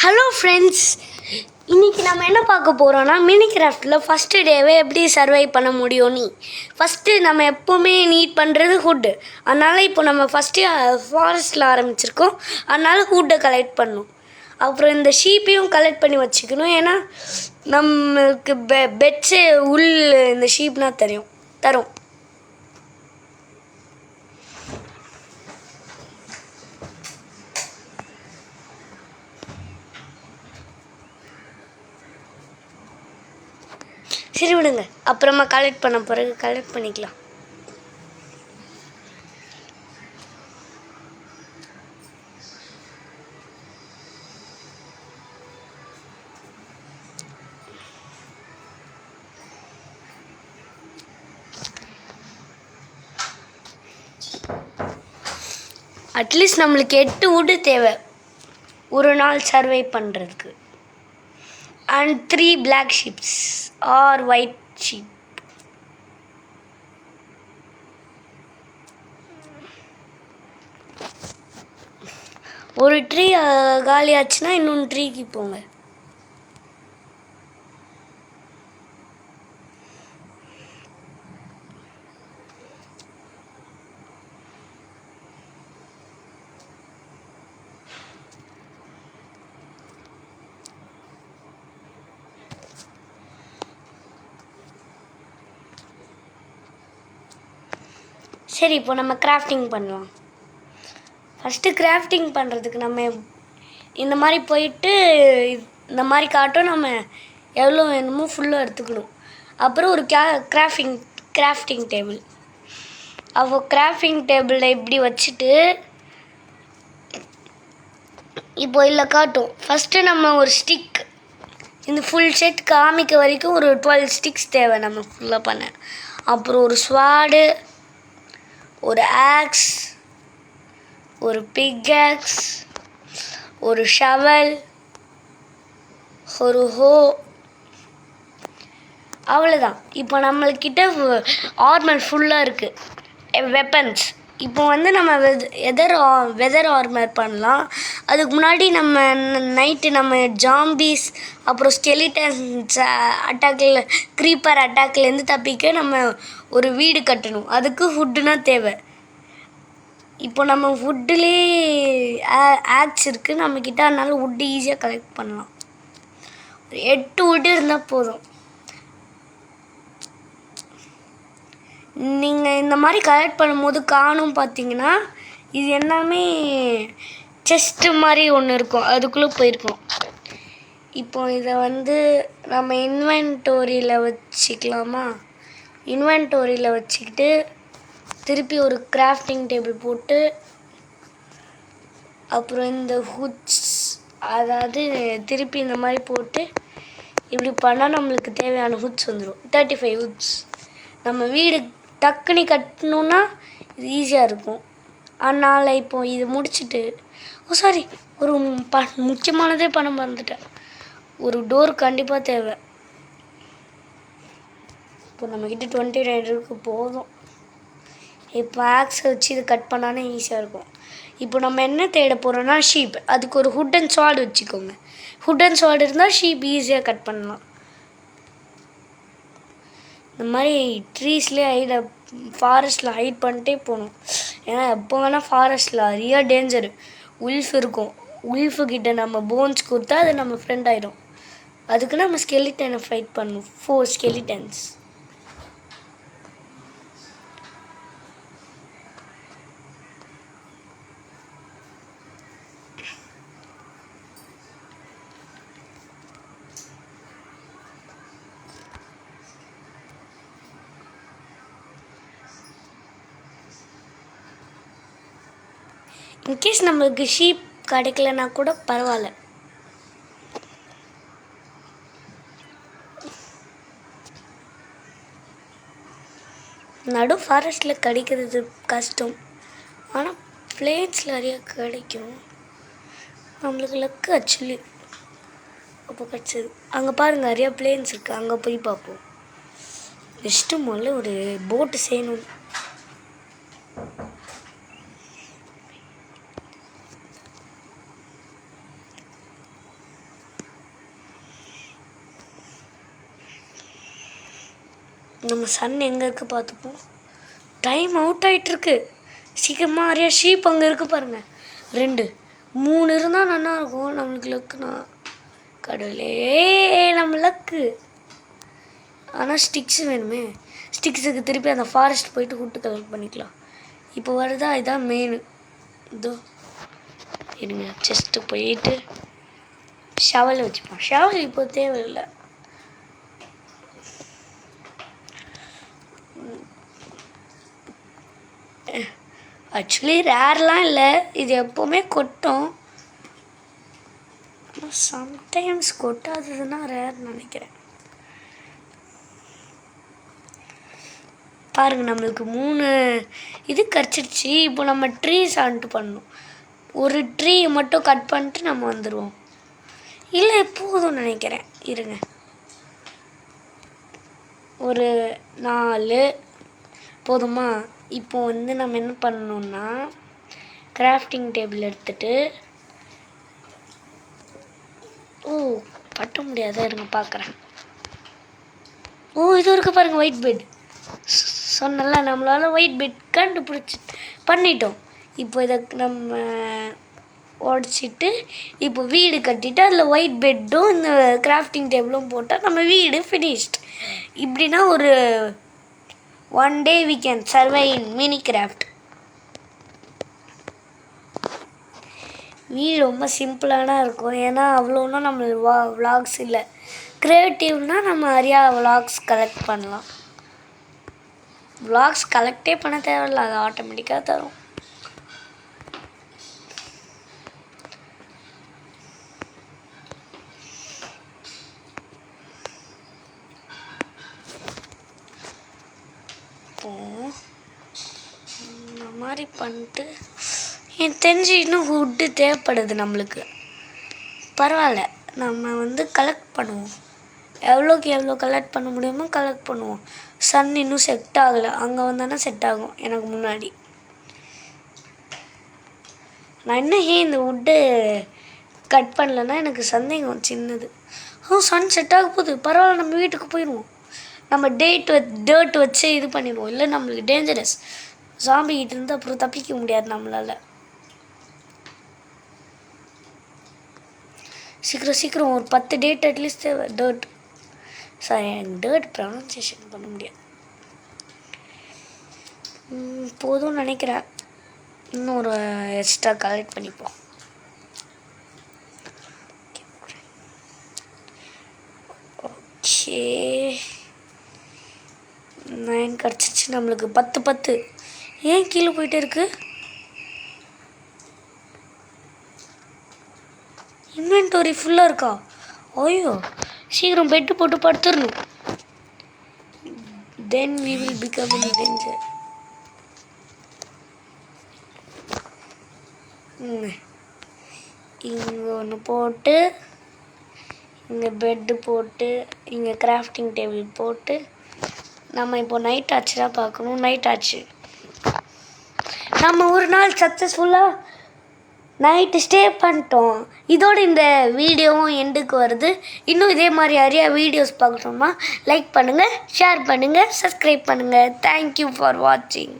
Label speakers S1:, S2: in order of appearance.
S1: Hello friends, இன்றைக்கி நம்ம என்ன பார்க்க போகிறோன்னா மினி கிராஃப்டில் ஃபஸ்ட்டு டேவே எப்படி சர்வை பண்ண முடியும். ஃபஸ்ட்டு நம்ம எப்போவுமே நீட் பண்ணுறது ஹுட்டு. அதனால் இப்போ நம்ம ஃபஸ்ட்டு ஃபாரஸ்ட்டில் ஆரம்பிச்சிருக்கோம். அதனால் ஹுட்டை கலெக்ட் பண்ணணும். அப்புறம் இந்த ஷீப்பையும் கலெக்ட் பண்ணி வச்சுக்கணும். ஏன்னா நம்மளுக்கு பெட்ஸு உள் இந்த ஷீப்னால் தரும். சரி விடுங்க, அப்புறமா கலெக்ட் பண்ண பிறகு கலெக்ட் பண்ணிக்கலாம். அட்லீஸ்ட் நம்மளுக்கு 8 wood தேவை ஒரு நாள் சர்வை பண்ணுறதுக்கு. And 3 black sheep are white sheep. ஒரு ட்ரீ காலியாச்சுன்னா இன்னொன்று ட்ரீக்கு போங்க. சரி, இப்போ நம்ம கிராஃப்டிங் பண்ணலாம். ஃபஸ்ட்டு கிராஃப்டிங் பண்ணுறதுக்கு நம்ம இந்த மாதிரி போயிட்டு இந்த மாதிரி காட்டும், நம்ம எவ்வளோ வேணுமோ ஃபுல்லாக எடுத்துக்கணும். அப்புறம் ஒரு கிராஃப்டிங் டேபிள். அப்போ கிராஃப்டிங் டேபிளில் இப்படி வச்சுட்டு இப்போ இதில் காட்டும். ஃபஸ்ட்டு நம்ம ஒரு ஸ்டிக், இந்த ஃபுல் செட் காமிக்க வரைக்கும் ஒரு 12 ஸ்டிக்ஸ் தேவை நம்ம ஃபுல்லாக பண்ண. அப்புறம் ஒரு ஸ்வாடு, ஒரு ஆக்ஸ், ஒரு பிக் ஆக்ஸ், ஒரு ஷவல், ஒரு ஹோ, அவ்வளோதான். இப்போ நம்மள்கிட்ட ஆர்மர் ஃபுல்லாக இருக்குது, வெப்பன்ஸ். இப்போ நம்ம வெதர் ஆர்மர் பண்ணலாம். அதுக்கு முன்னாடி நம்ம நைட்டு நம்ம ஜாம்பீஸ் அப்புறம் ஸ்கெலிட்டன்ஸ் அட்டாக்கில் க்ரீப்பர் அட்டாக்லேருந்து தப்பிக்க நம்ம ஒரு வீடு கட்டணும். அதுக்கு ஃபுட்டுனா தேவை. இப்போ நம்ம வுட்டுலேயே ஆக்ஸ் இருக்குது நம்மக்கிட்ட, அதனால வுட்டு ஈஸியாக கலெக்ட் பண்ணலாம். ஒரு 8 வுட்டு இருந்தால் போதும். நீங்கள் இந்த மாதிரி கலெக்ட் பண்ணும்போது காணும் பார்த்தீங்கன்னா, இது எல்லாமே செஸ்ட்டு மாதிரி ஒன்று இருக்கும், அதுக்குள்ளே போயிருக்கோம். இப்போ இதை நம்ம இன்வென்டோரியில் வச்சுக்கலாமா? இன்வென்டோரியில் வச்சுக்கிட்டு திருப்பி ஒரு கிராஃப்டிங் டேபிள் போட்டு, அப்புறம் இந்த ஹுட்ஸ், அதாவது திருப்பி இந்த மாதிரி போட்டு இப்படி பண்ணால் நம்மளுக்கு தேவையான ஹுட்ஸ் வந்துடும். 35 ஹுட்ஸ். நம்ம வீடு டக்குனி கட்டணுன்னா இது ஈஸியாக இருக்கும். அதனால் இப்போ இது முடிச்சுட்டு ஒரு முக்கியமானதே பண்ண மறந்துட்டேன். ஒரு டோர் கண்டிப்பாக தேவை. இப்போ நம்மக்கிட்ட 29 இருக்கு, போதும். இப்போ ஆக்ஸை வச்சு இது கட் பண்ணானே ஈஸியாக இருக்கும். இப்போ நம்ம என்ன தேட போகிறோன்னா ஷீப். அதுக்கு ஒரு ஹுட் அண்ட் ஸ்வாட் வச்சுக்கோங்க. ஹுட் அண்ட் ஸ்வாட் இருந்தால் ஷீப் ஈஸியாக கட் பண்ணலாம். இந்த மாதிரி ட்ரீஸ்லேயே ஃபாரஸ்ட்டில் ஹைட் பண்ணிட்டே போகணும். ஏன்னா எப்போ வேணால் ஃபாரஸ்ட்டில் நிறைய டேஞ்சரு. உல்ஃப் இருக்கும். உல்ஃபுக்கிட்ட நம்ம போன்ஸ் கொடுத்தா அது நம்ம ஃப்ரெண்ட் ஆகிடும். அதுக்கு நம்ம ஸ்கெலிட்டனை ஃபைட் பண்ணணும். 4 ஸ்கெலிட்டன்ஸ். இன்கேஸ் நம்மளுக்கு ஷீப் கிடைக்கலனா கூட பரவாயில்ல. நடு ஃபாரஸ்ட்டில் கிடைக்கிறது கஷ்டம், ஆனால் பிளேன்ஸில் நிறைய கிடைக்கும். நம்மளுக்கு லக்கு ஆக்சுவலி அப்போ கிடச்சது. அங்கே பாருங்கள், நிறையா பிளேன்ஸ் இருக்குது, அங்கே போய் பார்ப்போம். ஃபஸ்ட்டு முதல்ல ஒரு போட்டு செய்யணும். நம்ம சன் எங்கே இருக்குது பார்த்துப்போம். டைம் அவுட் ஆகிட்டுருக்கு. சீக்கிரமாக நிறையா ஷீப் அங்கே இருக்குது பாருங்கள். 2 3 இருந்தால் நல்லா இருக்கும். நம்மளுக்கு லக்குண்ணா கடவுளே, நம்ம லக்கு. ஆனால் ஸ்டிக்ஸ் வேணுமே. ஸ்டிக்ஸுக்கு திருப்பி அந்த ஃபாரஸ்ட் போயிட்டு கூட்டு கலெக்ட் பண்ணிக்கலாம். இப்போ வருதா? இதான் மெயின். இதோ இருங்க, செஸ்ட்டு போயிட்டு ஷவல் வச்சுப்போம். ஷவல் இப்போ தேவையில்லை. ஆக்சுவலி ரேர்லாம் இல்லை, இது எப்போவுமே கொட்டும். சம்டைம்ஸ் கொட்டாததுன்னா ரேர்னு நினைக்கிறேன். பாருங்கள், நம்மளுக்கு 3 இது கிடச்சிருச்சு. இப்போ நம்ம ட்ரீஸ் ஆன்ட்டு பண்ணணும். ஒரு ட்ரீ மட்டும் கட் பண்ணிட்டு நம்ம வந்துடுவோம். இல்லை போதும்னு நினைக்கிறேன். இருங்க, ஒரு 4 போதுமா? இப்போ வந்து நம்ம என்ன பண்ணணும்னா கிராஃப்டிங் டேபிள் எடுத்துகிட்டு பட்ட முடியாத இருங்க பார்க்குறேன். இது இருக்க பாருங்கள், ஒயிட் பெட். சொன்னல நம்மளால் ஒயிட் பெட் கண்டுபிடிச்சி பண்ணிட்டோம். இப்போ இதை நம்ம உடச்சிட்டு இப்போ வீடு கட்டிட்டு அதில் ஒயிட் பெட்டும் இந்த கிராஃப்டிங் டேபிளும் போட்டால் நம்ம வீடு ஃபினிஷ்ட். இப்படின்னா ஒரு 1 day we can survive in Minecraft. வீடு ரொம்ப சிம்பிளான இருக்கும். ஏன்னா அவ்வளோன்னா நம்ம விளாக்ஸ் இல்லை. க்ரியேட்டிவ்னால் நம்ம நிறையா விளாக்ஸ் கலெக்ட் பண்ணலாம். விளாக்ஸ் கலெக்டே பண்ண தேவையில்லை, அது ஆட்டோமேட்டிக்காக தரும். இந்த மாதிரி பண்ணிட்டு எனக்கு தெரிஞ்சு இன்னும் வுட்டு தேவைப்படுது நம்மளுக்கு. பரவாயில்ல, நம்ம வந்து கலெக்ட் பண்ணுவோம். எவ்வளோக்கு எவ்வளோ கலெக்ட் பண்ண முடியுமோ கலெக்ட் பண்ணுவோம். சன் இன்னும் செட் ஆகலை. அங்கே வந்தானே செட் ஆகும். எனக்கு முன்னாடி நான் இன்னும் இந்த வுட்டு கட் பண்ணலன்னா எனக்கு சந்தேகம் சின்னது. சன் செட் ஆக போகுது. பரவாயில்ல, நம்ம வீட்டுக்கு போயிடுவோம். நம்ம டேர்ட் வச்சு இது பண்ணிடுவோம். இல்லை நம்மளுக்கு டேஞ்சரஸ். ஜாம்பிக்கிட்ட இருந்து அப்புறம் தப்பிக்க முடியாது நம்மளால். சீக்கிரம் ஒரு 10 டேட் அட்லீஸ்ட் தேவை. எனக்கு டேர்ட் ப்ரொனன்சியேஷன் பண்ண முடியாது. போதும்னு நினைக்கிறேன். இன்னும் ஒரு எக்ஸ்ட்ரா கலெக்ட் பண்ணிப்போம். ஓகே, 9 கிடச்சிச்சு நம்மளுக்கு. 10 ஏன் கீழே போயிட்டே இருக்கு? இன்வென்டரி ஃபுல்லாக இருக்கா? ஐயோ, சீக்கிரம் பெட்டு போட்டு படுத்துடணும். Then we will become an avenger. இங்கே ஒன்று போட்டு, இங்கே பெட்டு போட்டு, இங்கே கிராஃப்டிங் டேபிள் போட்டு நம்ம இப்போ நைட் ஆச்சு தான் பார்க்கணும். நைட் ஆச்சு. நம்ம ஒரு நாள் சக்ஸஸ்ஃபுல்லாக நைட்டு ஸ்டே பண்ணிட்டோம். இதோடு இந்த வீடியோவும் எண்டுக்கு வருது. இன்னும் இதே மாதிரி நிறையா வீடியோஸ் பார்க்கணுமா லைக் பண்ணுங்கள், ஷேர் பண்ணுங்கள், சப்ஸ்கிரைப் பண்ணுங்கள். தேங்க்யூ ஃபார் வாட்சிங்.